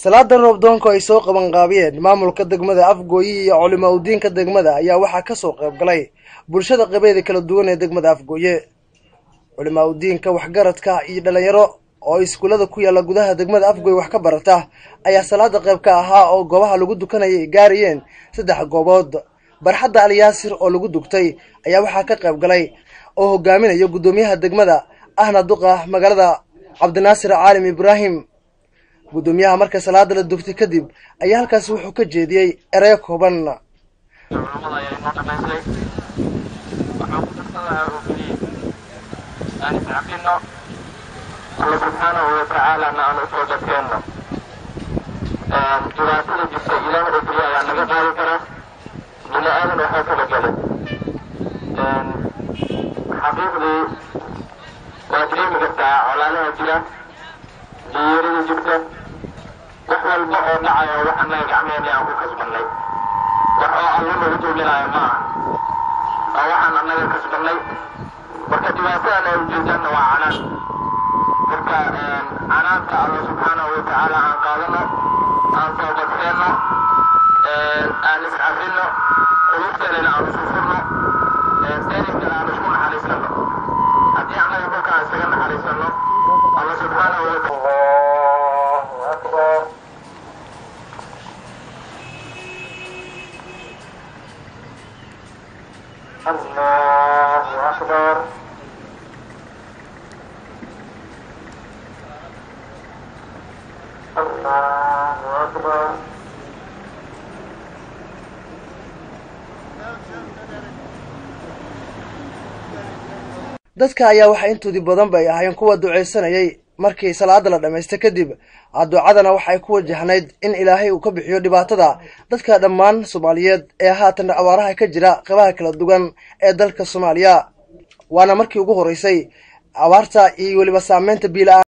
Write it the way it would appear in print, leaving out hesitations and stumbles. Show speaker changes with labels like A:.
A: salaada roobdoonka ay soo qaban qaabiyeen maamulka degmada Afgooyi iyo culimada degmada ayaa waxa ka soo qayb galay bulshada qabeeyada kala duwan ee degmada Afgooyi. Culimada waxgaradka iyo dhalinyaro oo iskuulada ku yaala gudaha degmada Afgooyi wax ka barata ayaa salaada qayb ka ahaa oo goobaha lagu dukanayay gaariyeen 3 goobood. barxadda Al-Yaasir oo lagu dugtay ayaa waxa ka qayb galay oo hogaaminayo gudoomiyaha degmada ahna duqa magaalada Cabdinaasir Caalim Ibrahim. gudoomiyaha marka salaada la dugtay kadib ayaa halkaas wuxuu ka jeediyay eray kooban.
B: الله سبحانه وتعالى أن أصوات كنا جلاسة جسد إله رجلي يعني نقدر كنا من آمن وحاكم الجلد حقيقي وأدري مقطع على نهجنا جيرين جبنا وحنا البقر معي وحنا يجعلني أبو كسب اللي وحنا علمنا رجل لنا يا ما وحنا أنا كسب اللي وكتباتنا الجنة وعنا marka anaanta Allah subhanahu wa ta'ala aan qaadano aan toobadkeeno aan iscafino qulubteena aan sufurno deegaanka aan isku naxariisano haddii aan marka isaga naxariisano Allah subhanahu wa ta'ala Allahu akbar Allahu akbar Allahu Akbar.
A: dadka ayaa waxa intoodii badan bay ahaayeen kuwa duceysanayay markii salaada la dhameystay kadib ducadana waxay ku wajahnayd in Ilaahay uu ka bixiyo dhibaatada dadka dhammaan Soomaaliyeed ee haatan abaaraha ka jira qabaha kala duwan ee dalka Soomaaliya waana markii ugu horeysay abaarta iyo waliba saameynta biila